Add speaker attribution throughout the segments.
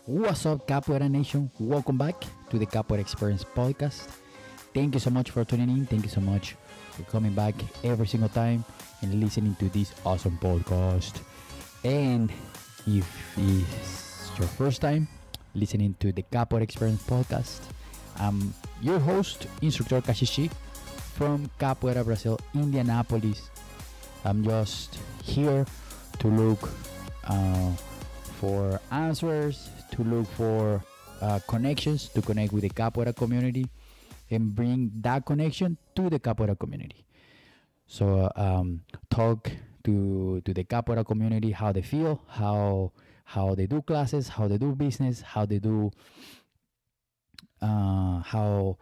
Speaker 1: What's up, Capoeira Nation? Welcome back to the Capoeira Experience podcast. Thank you so much for tuning in. Thank you so much for coming back every single time and listening to this awesome podcast. And if it's your first time listening to the Capoeira Experience podcast, I'm your host, Instructor Kashishi from Capoeira Brazil, Indianapolis. I'm just here to look for answers, to look for connections, to connect with the Capoeira community and bring that connection to the Capoeira community. So talk to the Capoeira community, how they feel, how they do classes, how they do business, how they do how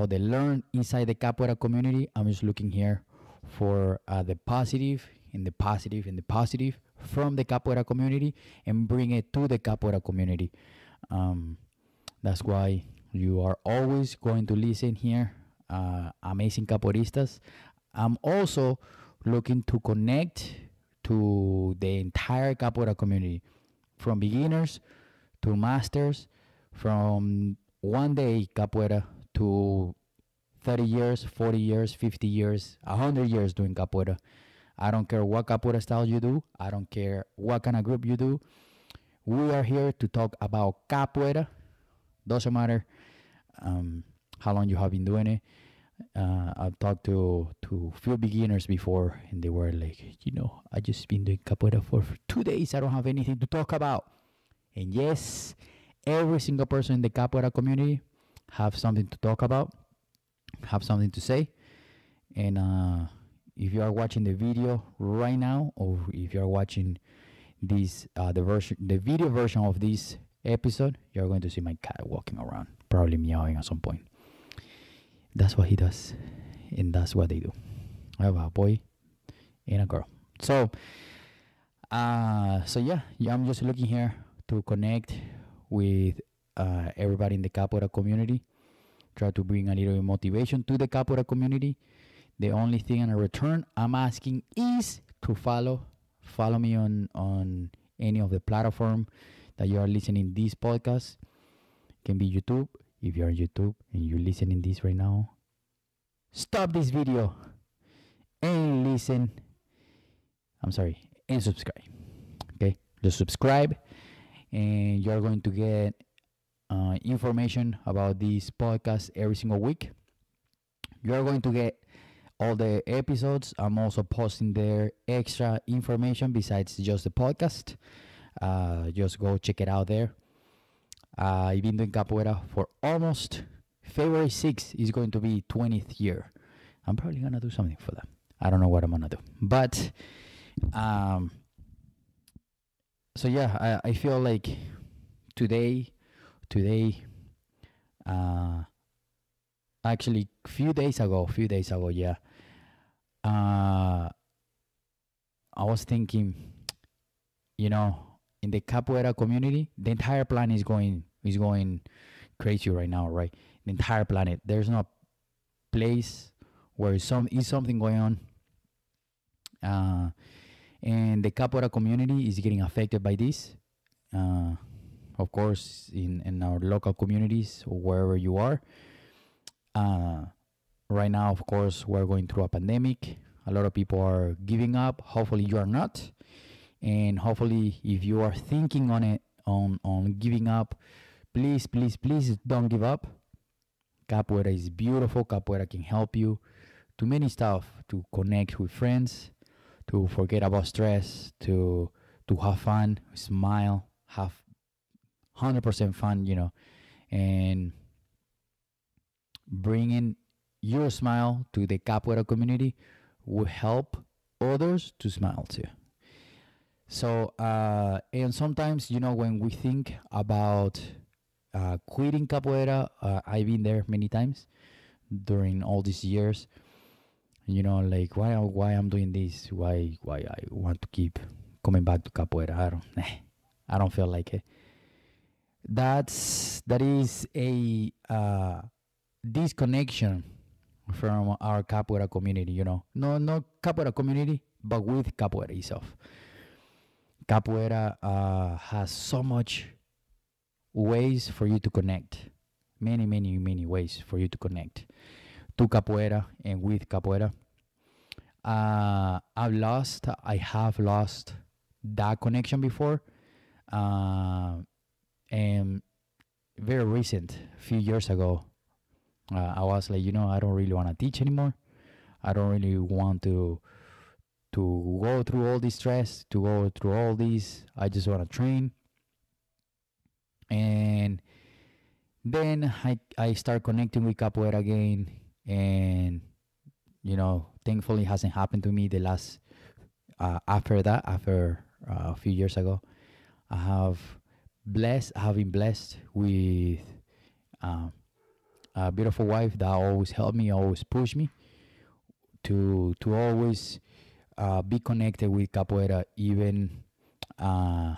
Speaker 1: they learn inside the Capoeira community. I'm just looking here for the positive and the positive and the positive from the Capoeira community and bring it to the Capoeira community. That's why you are always going to listen here. Amazing capoeiristas. I'm also looking to connect to the entire Capoeira community, from beginners to masters, from one day Capoeira to 30 years, 40 years, 50 years, 100 years doing Capoeira. I don't care what Capoeira style you do. I don't care what kind of group you do. We are here to talk about Capoeira. Doesn't matter how long you have been doing it. I've talked to few beginners before, and they were like, I just been doing Capoeira for 2 days. I don't have anything to talk about. And yes, every single person in the Capoeira community have something to talk about, have something to say. And if you are watching the video right now, or if you are watching this the video version of this episode, you're going to see my cat walking around, probably meowing at some point. That's what he does, and that's what they do. I have a boy and a girl. So yeah, I'm just looking here to connect with everybody in the Capoeira community. Try to bring a little bit of motivation to the Capoeira community. The only thing in return I'm asking is to follow me on any of the platform that you are listening this podcast. It can be YouTube. If you're on YouTube and you're listening this right now, stop this video and listen. And subscribe. Okay, just subscribe, and you're going to get information about this podcast every single week. You're going to get all the episodes. I'm also posting there extra information besides just the podcast. Just go check it out there. I've been doing Capoeira for almost February 6th is going to be 20th year. I'm probably going to do something for that. I don't know what I'm going to do. But, so yeah, I feel like today, actually few days ago, yeah, I was thinking, in the Capoeira community, the entire planet is going crazy right now, right? The entire planet. There's no place where is something going on. And the Capoeira community is getting affected by this. Of course, in our local communities or wherever you are. Right now, of course, we're going through a pandemic. A lot of people are giving up. Hopefully you are not. And hopefully if you are thinking on giving up, please don't give up. Capoeira is beautiful. Capoeira can help you to many stuff, to connect with friends, to forget about stress, to have fun, smile, have 100% fun, and bringing your smile to the Capoeira community will help others to smile too. So, and sometimes, when we think about quitting Capoeira, I've been there many times during all these years. Like why I'm doing this, why I want to keep coming back to Capoeira. I don't feel like it. That is a disconnection from our Capoeira community. No Capoeira community, but with Capoeira itself. Capoeira has so much ways for you to connect. Many, many, many ways for you to connect to capoeira and with capoeira. I have lost that connection before. And very recent, a few years ago, I was like, I don't really want to teach anymore. I don't really want to go through all this stress, to go through all this. I just want to train. And then I start connecting with capoeira again, and thankfully it hasn't happened to me the last after a few years ago. I have been blessed with a beautiful wife that always helped me, always push me to always be connected with capoeira, uh,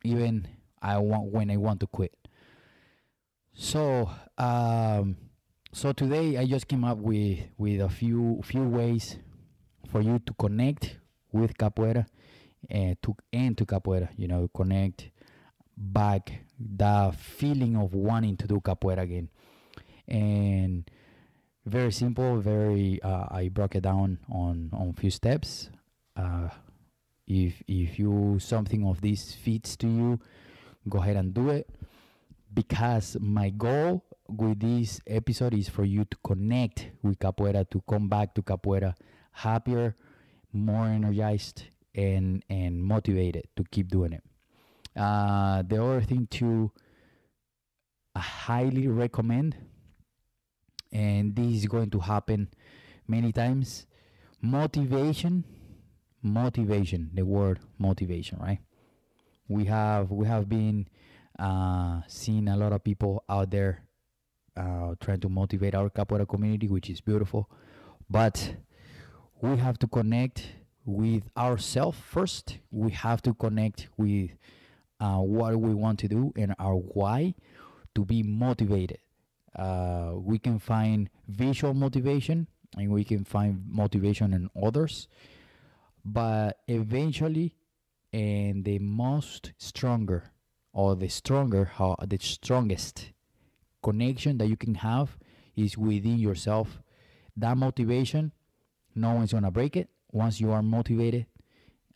Speaker 1: even when I want to quit. So so today I just came up with a few ways for you to connect with capoeira and to capoeira. Connect back the feeling of wanting to do capoeira again. And very simple, very I broke it down on few steps. If you something of this fits to you, go ahead and do it, because my goal with this episode is for you to connect with capoeira, to come back to capoeira happier, more energized, and motivated to keep doing it. The other thing to I highly recommend, and this is going to happen many times, motivation. The word motivation, right? We have been seeing a lot of people out there trying to motivate our capoeira community, which is beautiful, but we have to connect with ourselves first. We have to connect with what we want to do and our why to be motivated. We can find visual motivation and we can find motivation in others, but eventually, and the most stronger or the strongest connection that you can have is within yourself. That motivation, no one's gonna break it. Once you are motivated,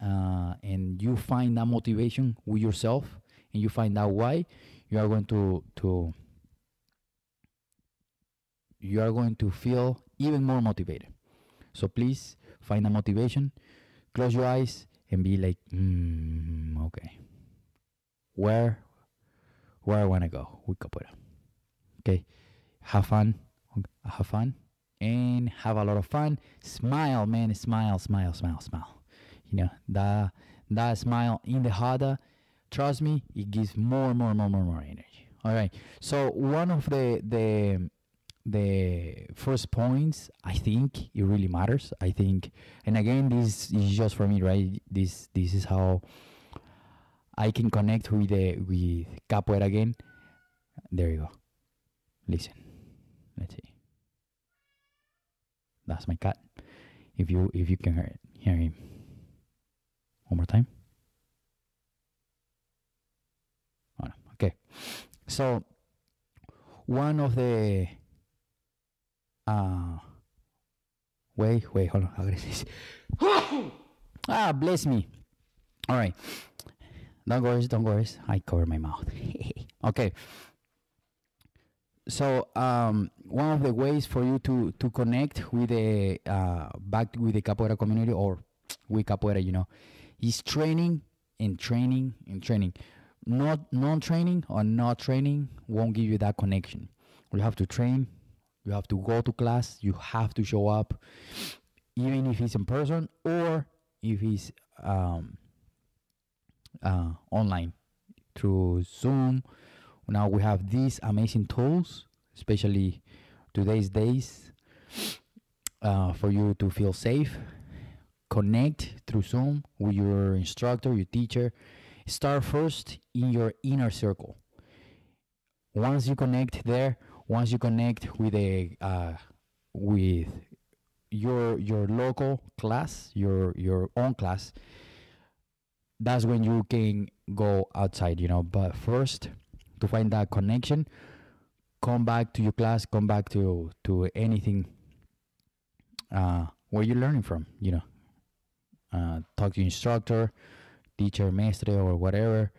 Speaker 1: and you find that motivation with yourself, and you find out why, you are going to feel even more motivated. So please find a motivation, close your eyes, and be like, okay, where I want to go with capoeira. Okay, have fun, and have a lot of fun. Smile, man, smile. That smile in the hada, trust me, it gives more energy. All right. So one of the first points, I think it really matters. I think, and again, this is just for me, right? This is how I can connect with capoeira again. There you go. Listen. Let's see. That's my cat. If you can hear him. One more time. Oh, no. Okay. So one of the wait, hold on. Bless me. All right. Don't worry. I cover my mouth. Okay. So one of the ways for you to connect with the back with the capoeira community, or with capoeira, is training and training and training. Not non-training or not training won't give you that connection. You have to train. You have to go to class. You have to show up, even if it's in person or if it's online through Zoom. Now we have these amazing tools, especially today's days, for you to feel safe. Connect through Zoom with your instructor, your teacher. Start first in your inner circle. Once you connect there, once you connect with with your local class, your own class, that's when you can go outside, but first, to find that connection, come back to your class, come back to anything where you're learning from, talk to your instructor, teacher, maestre, or whatever.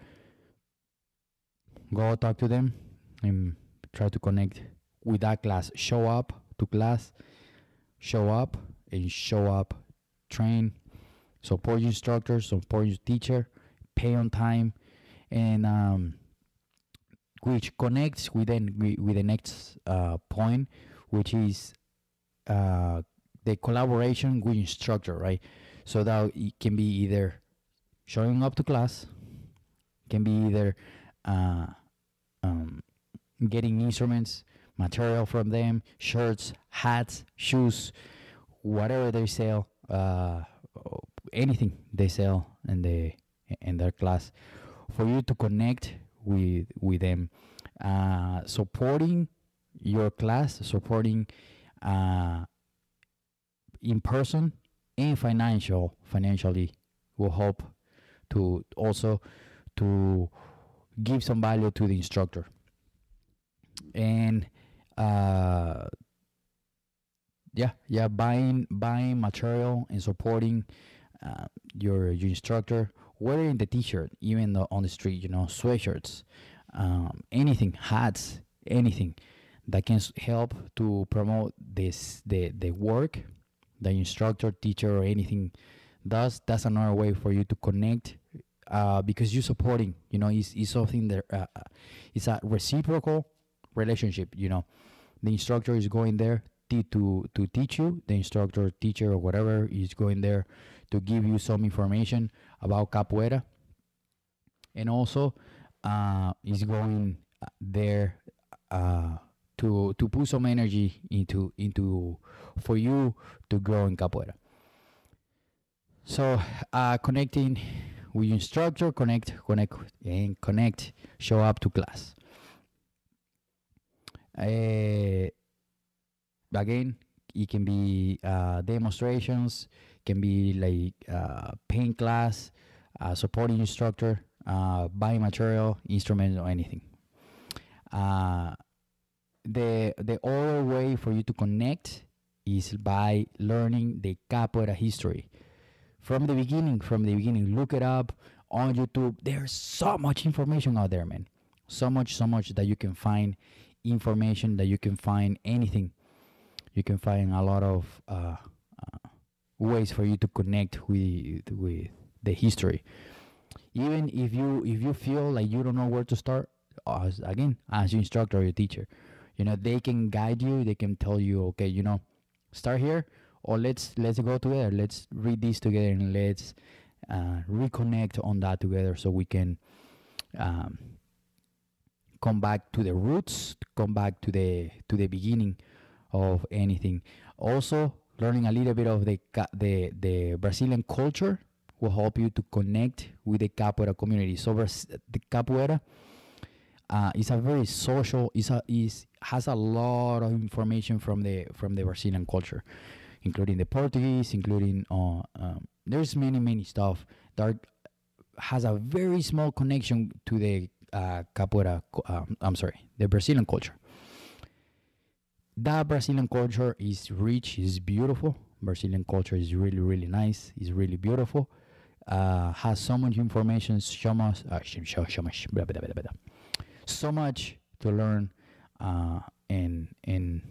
Speaker 1: Go talk to them and try to connect with that class. Show up to class, show up and show up, train, support your instructor, support your teacher, pay on time, and which connects with the next point, which is the collaboration with instructor, right? So that it can be either showing up to class, can be either uh, getting instruments, material from them, shirts, hats, shoes, whatever they sell, anything they sell in their class, for you to connect with them, supporting your class, supporting in person and financially will help to also to give some value to the instructor. And buying material and supporting your instructor, whether in the t-shirt, even on the street, sweatshirts, anything, hats, anything that can help to promote the work the instructor, teacher, or anything does. That's another way for you to connect, because you're supporting, it's something that it's a reciprocal relationship. The instructor is going there to teach you, the instructor, teacher, or whatever is going there to give you some information about capoeira, and also is going there to put some energy into for you to grow in capoeira. So connecting with your instructor, connect, show up to class. Again, it can be demonstrations, can be like paint class, supporting instructor, buying material, instruments, or anything. The other way for you to connect is by learning the capoeira history from the beginning. Look it up on YouTube. There's so much information out there, man. So much that you can find information, that you can find anything. You can find a lot of ways for you to connect with the history. Even if you feel like you don't know where to start, as your instructor or your teacher, they can guide you. They can tell you, okay, start here, or let's go together. Let's read this together, and let's reconnect on that together, so we can come back to the roots, come back to the beginning of anything. Also, learning a little bit of the Brazilian culture will help you to connect with the capoeira community. So the capoeira is a very social. Has a lot of information from the Brazilian culture, including the Portuguese, including there's many stuff that has a very small connection to the capoeira. The Brazilian culture. That Brazilian culture is rich, is beautiful. Brazilian culture is really, really nice. Is really beautiful. Has so much information. So much to learn, and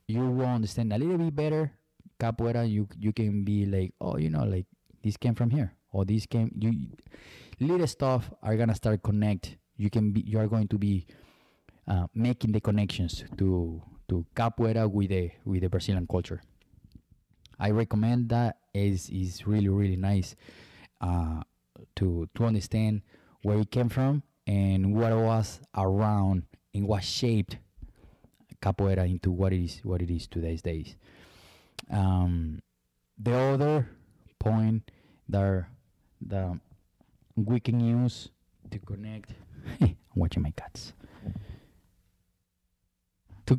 Speaker 1: you will understand a little bit better capoeira. You can be like, oh, like this came from here, or this came. Little stuff are gonna start connect. You are going to be making the connections to capoeira with the Brazilian culture. I recommend that. Is really, really nice to understand where it came from and what was around and what shaped capoeira into what it is today's days. The other point that we can use to connect. I'm watching my cats. To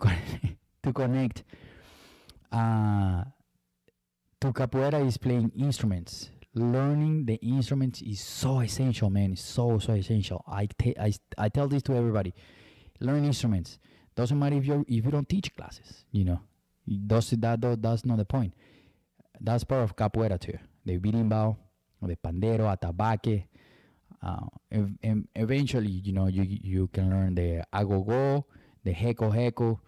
Speaker 1: connect to capoeira is playing instruments learning the instruments is so essential, man. It's so essential. I tell this to everybody. Learn instruments. Doesn't matter if you don't teach classes. That's not the point. That's part of capoeira too. The berimbau, the pandero, atabaque. And eventually, you can learn the agogo, the heko.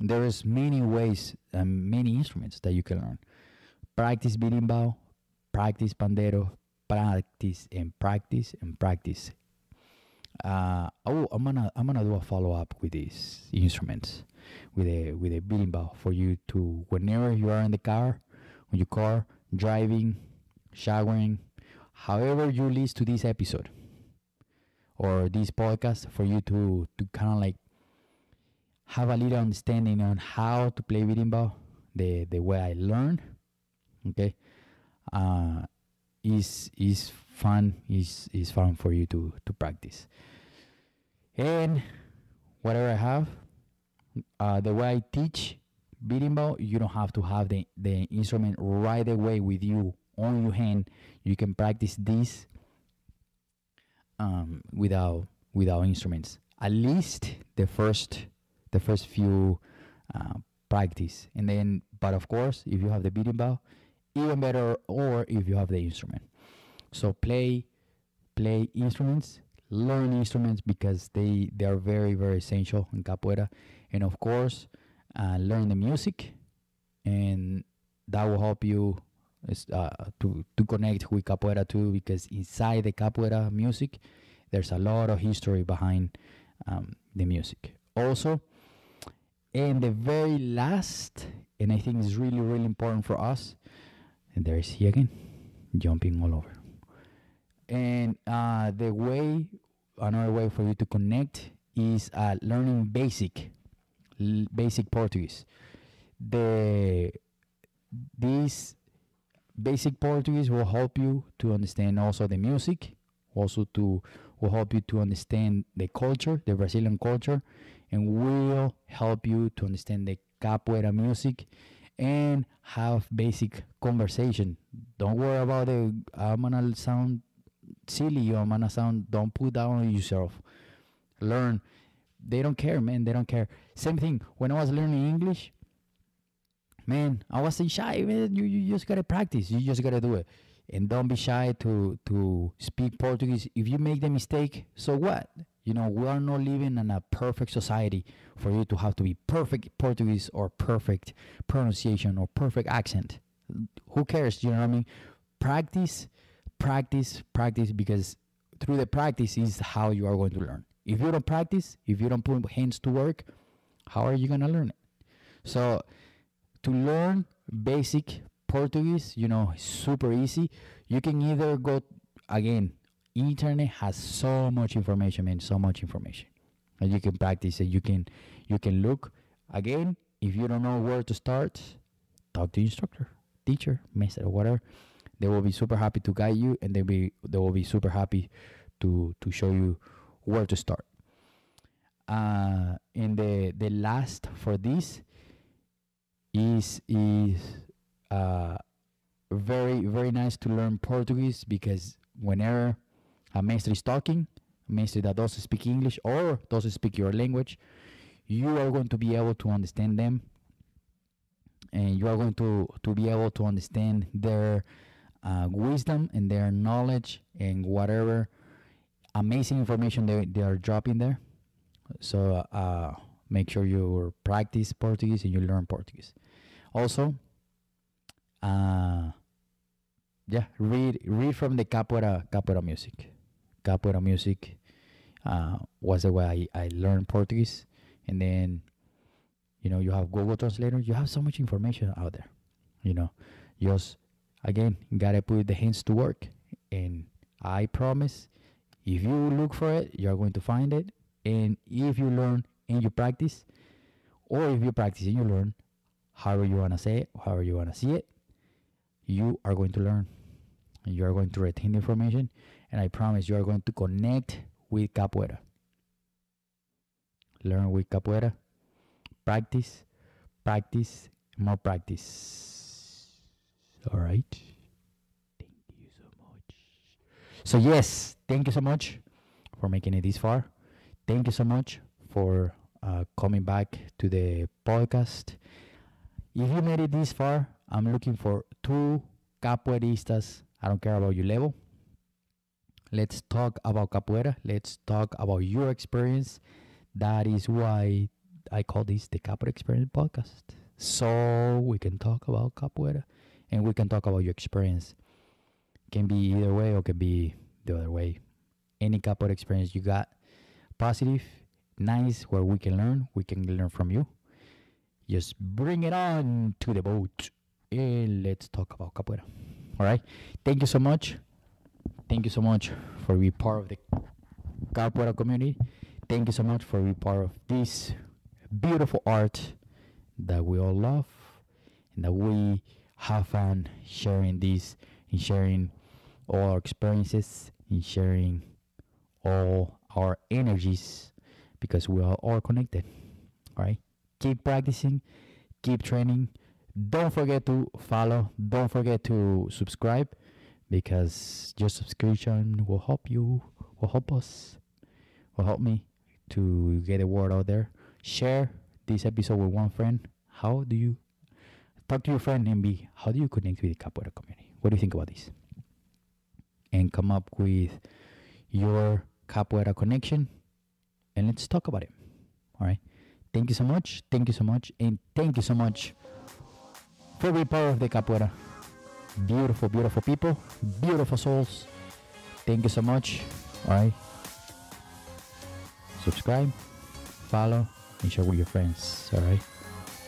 Speaker 1: There is many ways and many instruments that you can learn. Practice berimbau, practice pandero, practice and practice and practice. I'm gonna do a follow up with these instruments, with a berimbau for you to, whenever you are in the car, on your car, driving, showering, however you listen to this episode or this podcast, for you to kind of like have a little understanding on how to play berimbau, the way I learned. Okay, is fun. Is fun for you to practice. And whatever I have, the way I teach berimbau, you don't have to have the instrument right away with you on your hand. You can practice this without instruments. At least the first few practice, and then. But of course, if you have the berimbau, even better. Or if you have the instrument, so play instruments. Learn instruments because they are very essential in capoeira, and of course, learn the music, and that will help you to connect with capoeira too. Because inside the capoeira music, there's a lot of history behind the music. Also, and the very last, and I think is really important for us, and there is he again, jumping all over. And another way for you to connect is learning basic Portuguese. This basic Portuguese will help you to understand also the music, will help you to understand the culture, the Brazilian culture, and will help you to understand the capoeira music and have basic conversation. Don't worry about I'm gonna sound silly, I'm gonna sound, don't put down on yourself. Learn. They don't care, man. They don't care. Same thing when I was learning English, man, I wasn't shy, man. You just gotta practice. You just gotta do it. And don't be shy to speak Portuguese. If you make the mistake, so what? We are not living in a perfect society for you to have to be perfect Portuguese or perfect pronunciation or perfect accent. Who cares? You know what I mean? Practice, because through the practice is how you are going to learn. If you don't practice, if you don't put hands to work, how are you going to learn it? So to learn basic Portuguese, super easy. You can either go, again, internet has so much information, man, so much information. And you can practice it. You can look. Again, if you don't know where to start, talk to instructor, teacher, master, whatever. They will be super happy to guide you, and they will be super happy to show you where to start. And the last for this is very nice to learn Portuguese, because whenever a master is talking, a master that doesn't speak English or doesn't speak your language, you are going to be able to understand them, and you are going to be able to understand their wisdom and their knowledge and whatever amazing information they are dropping there. So make sure you practice Portuguese and you learn Portuguese. Also, read from the capoeira music. Capoeira music was the way I learned Portuguese. And then, you have Google Translator. You have so much information out there. Just, again, gotta put the hands to work. And I promise, if you look for it, you're going to find it. And if you learn and you practice, or if you practice and you learn, however you want to say it, however you want to see it, you are going to learn. And you are going to retain the information. And I promise you are going to connect with capoeira. Learn with capoeira. Practice, more practice. All right. So yes, thank you so much for making it this far. Thank you so much for coming back to the podcast. If you made it this far, I'm looking for two capoeiristas. I don't care about your level. Let's talk about capoeira. Let's talk about your experience. That is why I call this the Capoeira Experience Podcast. So we can talk about capoeira and we can talk about your experience. Can be either way or can be the other way. Any capoeira experience you got, positive, nice, where we can learn from you. Just bring it on to the boat and let's talk about capoeira. All right. Thank you so much. Thank you so much for being part of the capoeira community. Thank you so much for being part of this beautiful art that we all love and that we have fun sharing this and sharing all our experiences and sharing all our energies because we are all connected. All right. Keep practicing, keep training. Don't forget to follow, don't forget to subscribe because your subscription will help you, will help us, will help me to get the word out there. Share this episode with one friend. How do you talk to your friend and be? How do you connect with the capoeira community? What do you think about this? And come up with your capoeira connection and let's talk about it. All right. Thank you so much. Thank you so much. And thank you so much for being part of the capoeira. Beautiful, beautiful people. Beautiful souls. Thank you so much. All right. Subscribe, follow, and share with your friends. All right.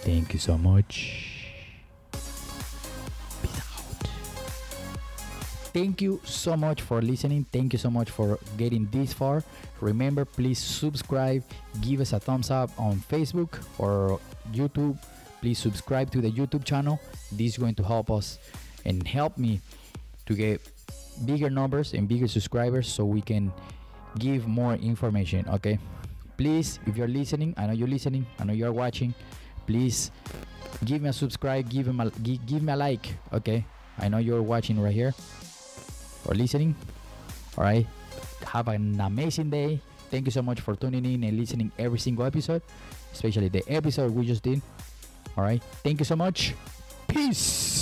Speaker 1: Thank you so much. Peace out. Thank you so much for listening. Thank you so much for getting this far. Remember, please subscribe. Give us a thumbs up on Facebook or YouTube. Please subscribe to the YouTube channel. This is going to help us and help me to get bigger numbers and bigger subscribers so we can give more information. Okay, please, if you're listening, I know you're listening, I know you're watching, please give me a subscribe, give me a like. Okay, I know you're watching right here or listening. All right, have an amazing day. Thank you so much for tuning in and listening every single episode, especially the episode we just did. All right, thank you so much. Peace.